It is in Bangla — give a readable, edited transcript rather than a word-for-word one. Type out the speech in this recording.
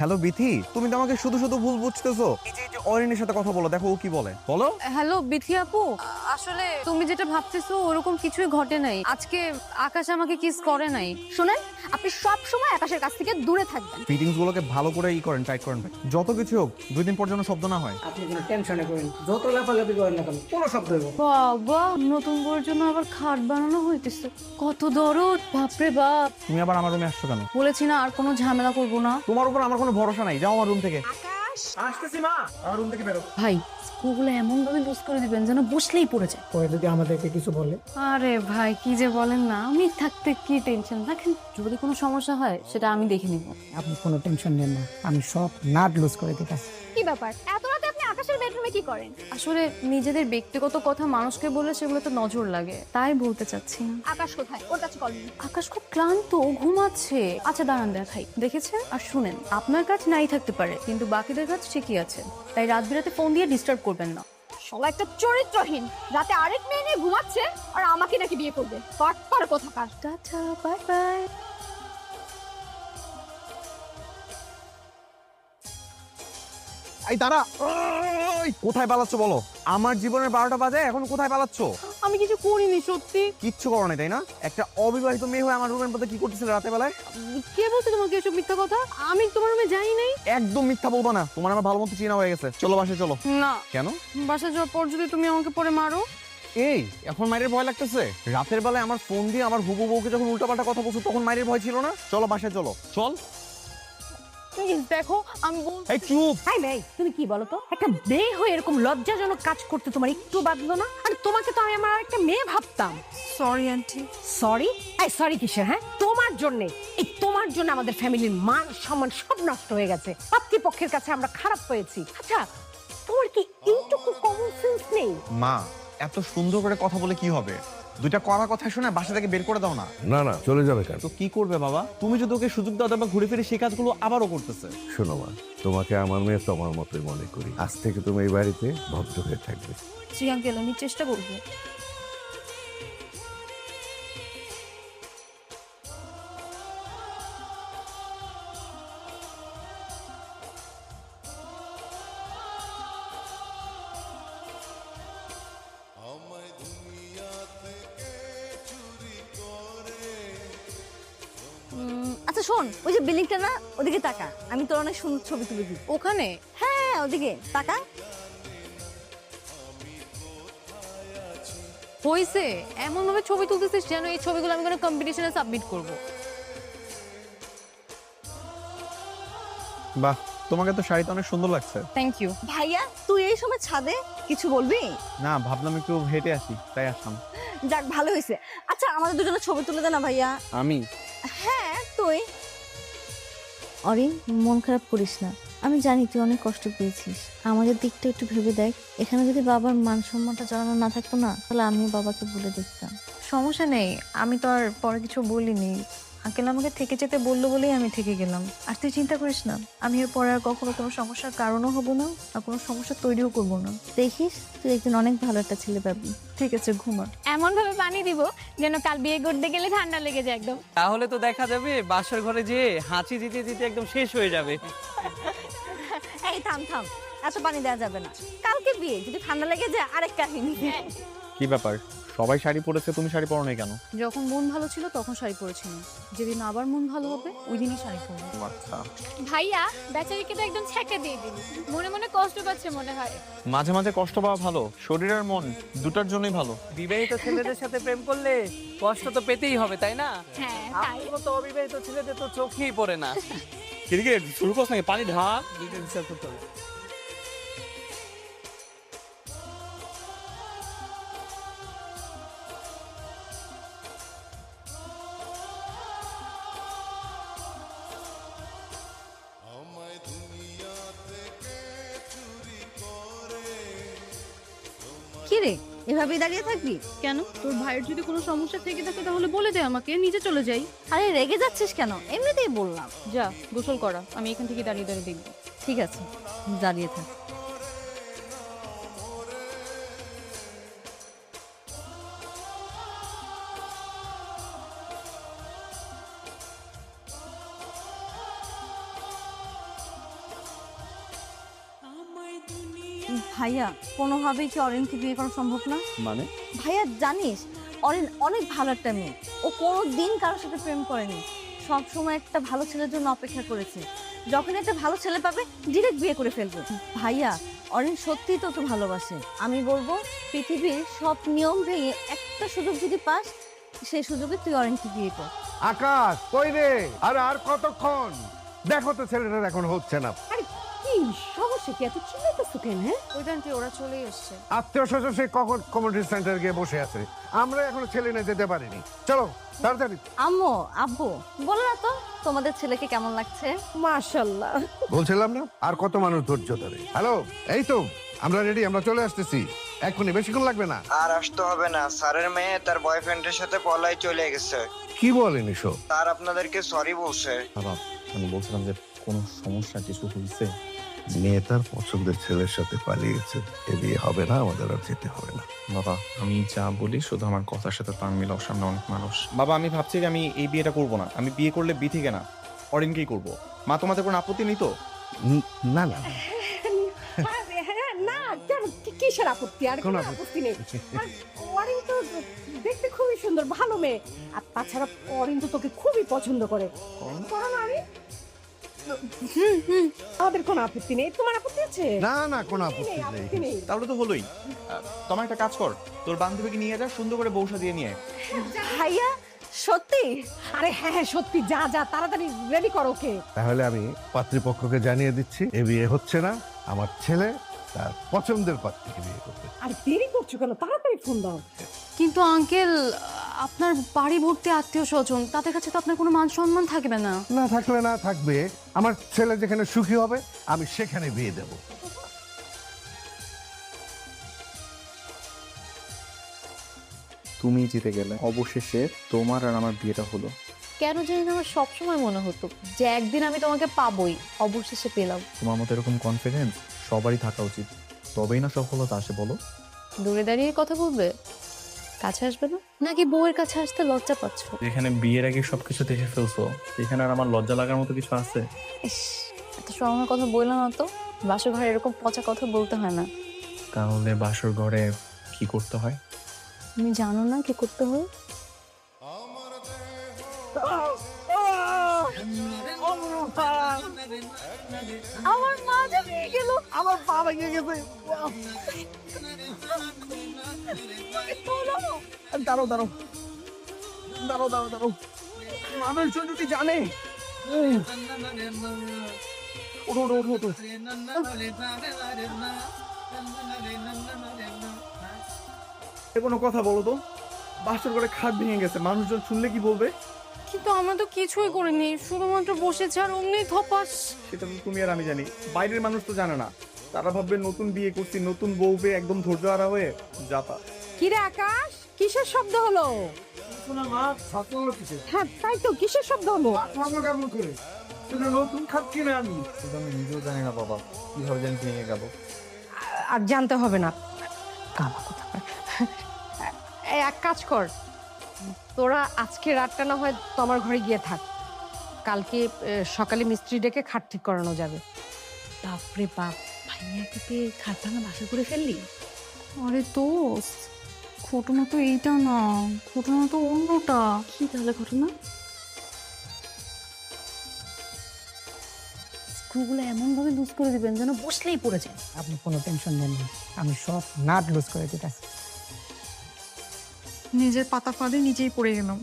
হ্যালো বিথি, তুমি তো আমাকে শুধু শুধু ভুল বুঝতেছো। এই যে অরিনের সাথে কথা বলো, দেখো ও কি বলে। বলো। হ্যালো বিথি আপু, আসলে তুমি যেটা ভাবতেছো ওরকম কিছুই ঘটে নাই। আজকে আকাশ আমাকে কিস করে নাই। শুনেন, আপনি সব সময় আকাশের কাছ থেকে দূরে থাকবেন। ফিটিংস গুলোকে ভালো করে করেন, টাইট করেন ভাই। যত কিছু হোক 2 দিন পর যেন শব্দ না হয়। আপনি কোনো টেনশনে করেন, যত লাফালাফি করেন না কেন কোনো শব্দ হইব না। বাবা, নতুন বউর জন্য আবার খাট বানানো হইতেছে। কত দরদ, বাপরে বাপ। তুমি আবার আমার রুমে আসছো কেন? বলেছি না আর কোনো ঝামেলা করবো না। তোমার উপর আমার কোনো ভরসা নাই, যাও আমার রুম থেকে। আকাশ, আসতেছি মা, আমার রুম থেকে বেরো। ভাই, স্কুলগুলো এমন ভাবে লুজ করে দিবেন যেন বসলেই পড়ে যায়। পরে যদি আমাদেরকে কিছু বলে, আরে ভাই, কি যে বলেন না, আমি থাকতে কি টেনশন। দেখেন, যদি কোনো সমস্যা হয় সেটা আমি দেখে নিব। আপনি কোনো টেনশন নেন না, আমি সব নাট লুজ করে দিতেছি। কি ব্যাপার? এত রাতে আপনি আকাশের বেডরুমে কি করেন? আসলে নিজেদের ব্যক্তিগত কথা মানুষকে বলে সেগুলো তো নজর লাগে, তাই বলতে চাচ্ছি না। আকাশ কোথায়? ওর কাছে কল দিন। আকাশ খুব ক্লান্ত, ও ঘুমাচ্ছে। আচ্ছা দাঁড়ান, দেখাই। দেখেছেন? আর শুনেন, আপনার কাজ নাই থাকতে পারে কিন্তু বাকিদের কাজ ঠিকই আছে, তাই রাত বিরাতে ফোন দিয়ে ডিস্টার্ব করবেন না। শালা একটা চরিত্রহীন, রাতে আরেক মেয়ে নিয়ে ঘুমাচ্ছে আর আমাকে নাকি বিয়ে করবে। পাটপার কোথাকার। Tata, bye bye. এই দাঁড়া, ওই, কোথায় পালাচ্ছ বলো? আমার জীবনের 12টা বাজে, এখন কোথায় পালাচ্ছ? আমি কিছু করিনি সত্যি। কিচ্ছু করো নাই তাই না? একটা অবিবাহিত মেয়ে হয়ে আমার রুমের মধ্যে কি করতেছিলে রাতে বেলায়? কে বলছে তোমাকে এসব মিথ্যা কথা? আমি তোমার রুমে যাই নাই। একদম মিথ্যা বলবো না, তোমার আমার ভালো মতো চেনা হয়ে গেছে। চলো বাসায় চলো। না, কেন? বাসা যাওয়ার পর যদি তুমি আমাকে পরে মারো। এই এখন মায়ের ভয় লাগতেছে? রাতের বেলায় আমার ফোন দিয়ে আমার হুবু বউকে যখন উল্টাপাল্টা কথা বলছো তখন মায়ের ভয় ছিল না? চলো বাসায় চলো, চল। প্লিজ দেখো, আমি বল। এই চুপ। হাই মেয়ে, তুমি কি বলো তো? একটা মেয়ে হয়ে এরকম লজ্জাজনক কাজ করতে তোমার একটু বাধলো না? আর তোমাকে তো আমি আমার একটা মেয়ে ভাবতাম। Sorry aunty. সরি? এই সরি কিসের? হ্যাঁ, তোমার জন্য, এই তোমার জন্য আমাদের ফ্যামিলির মান সম্মান সব নষ্ট হয়ে গেছে। পাত্রীপক্ষের কাছে আমরা খারাপ হয়েছি। আচ্ছা, তোমার কি এইটুকু কমন সেন্স নেই? মা, এত সুন্দর করে কথা বলে কি হবে? দুইটা কড়া কথা শুনে বাসা থেকে বের করে দাও না। না না, চলে যাবে কেন? তো কি করবে বাবা? তুমি যদি ওকে সুযোগ দাও বা ঘুরে ফিরে সেই কাজগুলো আবারও করতেছে। শোনো মা, তোমাকে আমার মেয়ে তোমার মতোই মনে করি। আজ থেকে তুমি এই বাড়িতে ভদ্র হয়ে থাকবে। জি আঙ্কেল, আমি চেষ্টা করবো। আচ্ছা শোন, ওই যে বিল্ডিংটা না, ওদিকে তাকা। আমি তোর অনেক সুন্দর ছবি তুলে দিই। ওখানে? হ্যাঁ, ওদিকে তাকা। হইছে, এমন ভাবে ছবি তুলতেছিস যেন এই ছবিগুলো আমি কোনো কম্পিটিশনে সাবমিট করব। বাহ, তোমাকে তো শাড়িতে অনেক সুন্দর লাগছে। Thank you. ভাইয়া, তুই এই সময় ছাদে কিছু বলবি? না, ভাবলাম একটু হেঁটে আসি, তাই আসলাম। যাক, ভালো হয়েছে। আচ্ছা, আমাদের দুজনের ছবি তুলে দে না ভাইয়া। আমি? হ্যাঁ, তুই। অরিন, মন খারাপ করিস না। আমি জানি তুই অনেক কষ্ট পেয়েছিস। আমাদের দিকটা একটু ভেবে দেখ। এখানে যদি বাবার মান সম্মানটা জানানো না থাকতো না, তাহলে আমিও বাবাকে বলে দেখতাম। সমস্যা নেই, আমি তো আর পরে কিছু বলিনি। আঙ্কেল আমাকে থেকে যেতে বললো বলেই আমি থেকে গেলাম। আর তুই চিন্তা করিস না, আমি এর পরে আর কখনো কোনো সমস্যার কারণও হব না আর কোনো সমস্যা তৈরিও করবো না। দেখিস, তুই একজন অনেক ভালো একটা ছেলে পাবি। ঠিক আছে, ঘুমা। এমন ভাবে পানি দিব যেন কাল বিয়ে করতে গেলে ঠান্ডা লেগে যায় একদম। তাহলে তো দেখা যাবে বাসর ঘরে যেয়ে হাঁচি দিতে দিতে একদম শেষ হয়ে যাবে। এই থাম থাম, এত পানি দেওয়া যাবে না। কালকে বিয়ে, যদি ঠান্ডা লেগে যায় আরেক কাহিনী। কি ব্যাপার, সবাই শাড়ি পরেছে, তুমি শাড়ি পরো নাই কেন? যখন মন ভালো ছিল তখন শাড়ি পরেছিলাম, যেদিন আবার মন ভালো হবে ওই দিনই শাড়ি পরবো। আচ্ছা। ভাইয়া বেচারিকে তো একদম ছেঁকে দিয়ে দিলি, মনে মনে কষ্ট পাচ্ছে মনে হয়। মাঝে মাঝে কষ্ট পাওয়া ভালো, শরীর আর মন দুটার জন্যই ভালো। বিবাহিত ছেলেদের সাথে প্রেম করলে কষ্ট তো পেতেই হবে, তাই না? হ্যাঁ তাই। আমার মতো অবিবাহিত ছেলেদের তো চোখেই পড়ে না। এদিকে শুরু করছ নাকি? পানি ঢাল। দুইটা হিসাব করতে হবে। কি রে, এভাবেই দাঁড়িয়ে থাকবি? কেন, তোর ভাইয়ের যদি কোনো সমস্যা থেকে থাকে তাহলে বলে দে আমাকে, নিজে চলে যাই। আরে রেগে যাচ্ছিস কেন? এমনিতেই বললাম। যা গোসল করা, আমি এখান থেকে দাঁড়িয়ে দাঁড়িয়ে দেখবো। ঠিক আছে, দাঁড়িয়ে থাক। ভাইয়া কোনোভাবেই কি অরিনকে বিয়ে করা সম্ভব না? মানে ভাইয়া জানিস অরিন অনেক ভালো একটা মেয়ে, ও কোনো দিন কারোর সাথে প্রেম করেনি, সব সময় একটা ভালো ছেলের জন্য অপেক্ষা করেছে, যখন একটা ভালো ছেলে পাবে ডিরেক্ট বিয়ে করে ফেলবে। ভাইয়া অরিন সত্যিই তোকে ভালোবাসে। আমি বলবো পৃথিবীর সব নিয়ম ভেঙে একটা সুযোগ যদি পাস, সেই সুযোগে তুই অরিনকে বিয়ে কর। আকাশ কই রে? আর কতক্ষণ? দেখো তো ছেলেটার এখন হচ্ছে না। আরে কি সমস্যা কি, এত চিল্লাইতেছো কেন? হ্যাঁ, ওইটা আন্টি ওরা চলেই এসছে। আত্মীয় স্বজন সে কখন কমিউনিটি সেন্টার গিয়ে বসে আছে, আমরা এখনো ছেলে নিয়ে যেতে পারিনি। চলো তাড়াতাড়ি। আম্মু আব্বু বলো না তো তোমাদের ছেলেকে কেমন লাগছে? মাশাআল্লাহ। বলছিলাম না আর কত মানুষ ধৈর্য ধরে। হ্যালো, এই তো আমরা রেডি, আমরা চলে আসতেছি এক্ষুনি, বেশিক্ষণ লাগবে না। আর আসতে হবে না, স্যারের মেয়ে তার বয়ফ্রেন্ডের সাথে পলায় চলে গেছে। কি বলেন এসব? তার আপনাদেরকে সরি বলছে। বাবা আমি বলছিলাম যে কোনো সমস্যা কিছু হয়েছে? মেয়ে তার পছন্দের ছেলের সাথে পালিয়েছে, এ বিয়ে হবে না, আমাদের আর যেতে হবে না। বাবা আমি যা বলি শুধু আমার কথার সাথে তাল মিলাও, সামনে অনেক মানুষ। বাবা আমি ভাবছি যে আমি এই বিয়েটা করব না, আমি বিয়ে করলে বিথিকে না অরিনকেই করব। মা তোমাদের কোনো আপত্তি নেই তো? না না হ্যাঁ, না কেন, কিসের আপত্তি? আর কোনো কোনো আপত্তি নেই। আর অরিন তো দেখতে খুবই সুন্দর, ভালো মেয়ে। আর তাছাড়া অরিন তো তোকে খুবই পছন্দ করে। করো না অরিন? আমাদের কোনো আপত্তি নেই, তোমার আপত্তি আছে? না না কোনো আপত্তি নেই। আপত্তি নেই। তাহলে তো হলোই। তোমার একটা কাজ কর, তোর বান্ধবীকে নিয়ে যা, সুন্দর করে বৌসা দিয়ে নিয়ে আয়। ভাইয়া সত্যি? আরে হ্যাঁ হ্যাঁ সত্যি, যা যা তাড়াতাড়ি রেডি করো। ওকে তাহলে আমি পাত্রীপক্ষকে জানিয়ে দিচ্ছি এ বিয়ে হচ্ছে না, আমার ছেলে তার পছন্দের পাত্রীকে বিয়ে করবে। আর দেরি করছো কেন, তাড়াতাড়ি ফোন দাও। কিন্তু আঙ্কেল আপনার বাড়ি ভর্তি আত্মীয় স্বজন, তাদের কাছে তো আপনার কোনো মান সম্মান থাকবে না। না থাকলে না থাকবে, আমার ছেলে যেখানে সুখী হবে আমি সেখানে বিয়ে দেব। তুমি জিতে গেলে, অবশেষে তোমার আর আমার বিয়েটা হলো। কেন জানি না আমার সবসময় মনে হতো যে একদিন আমি তোমাকে পাবোই, অবশেষে পেলাম। তোমার মতো এরকম কনফিডেন্স সবারই থাকা উচিত, তবেই না সফলতা আসে বলো। দূরে দাঁড়িয়ে কথা বলবে, কাছে আসবে না? নাকি বউয়ের কাছে আসতে লজ্জা পাচ্ছ? যেখানে বিয়ের আগে সবকিছু দেখে ফেলছো, সেখানে আর আমার লজ্জা লাগার মতো কিছু আছে? ইস, এত সরমের কথা বললাম না তো। বাসর ঘরে এরকম পচা কথা বলতে হয় না। তাহলে বাসর ঘরে কি করতে হয়? তুমি জানো না কি করতে হয়? আমার মা যে বিয়ে গেল, আমার পা ভেঙে গেছে। দাঁড়াও দাঁড়াও দাঁড়াও দাঁড়াও দাঁড়াও, মানুষজন যদি জানে। ওঠো ওঠো ওঠো ওঠো। কোনো কথা বলো তো, বাসর করে খাট ভেঙে গেছে, মানুষজন শুনলে কি বলবে? কিন্তু আমরা তো কিছুই করিনি, শুধুমাত্র বসেছি আর অমনি ধপাস। সেটা তো তুমি আর আমি জানি, বাইরের মানুষ তো জানে না। তারা ভাববে নতুন বিয়ে করছি, নতুন বউ পেয়ে একদম ধৈর্য হারা হয়ে যাতা। কিরে আকাশ, কিসের শব্দ হলো? হ্যাঁ তাই তো, কিসের শব্দ হলো? কেমন করে নতুন খাট কিনে আমি নিজেও জানি না বাবা, কিভাবে জানি ভেঙে গেল। আর জানতে হবে না, কালা কথা। এক কাজ কর, তোরা আজকে রাতটা না হয় তোমার ঘরে গিয়ে থাক, কালকে সকালে মিস্ত্রি ডেকে খাট ঠিক করানো যাবে। বাপরে বাপ, ভাইয়াকে পেয়ে খাট ভাঙা বাসা করে ফেললি? আরে দোস্ত, ঘটনা তো এইটা না, ঘটনা তো অন্যটা। কি তাহলে ঘটনা? স্ক্রুগুলো এমন ভাবে লুজ করে দিবেন যেন বসলেই পড়ে যায়। আপনি কোনো টেনশন নেন না, আমি সব নাট লুজ করে দিতেছি। নিজের পাতা ফাঁদে নিজেই পড়ে গেলাম।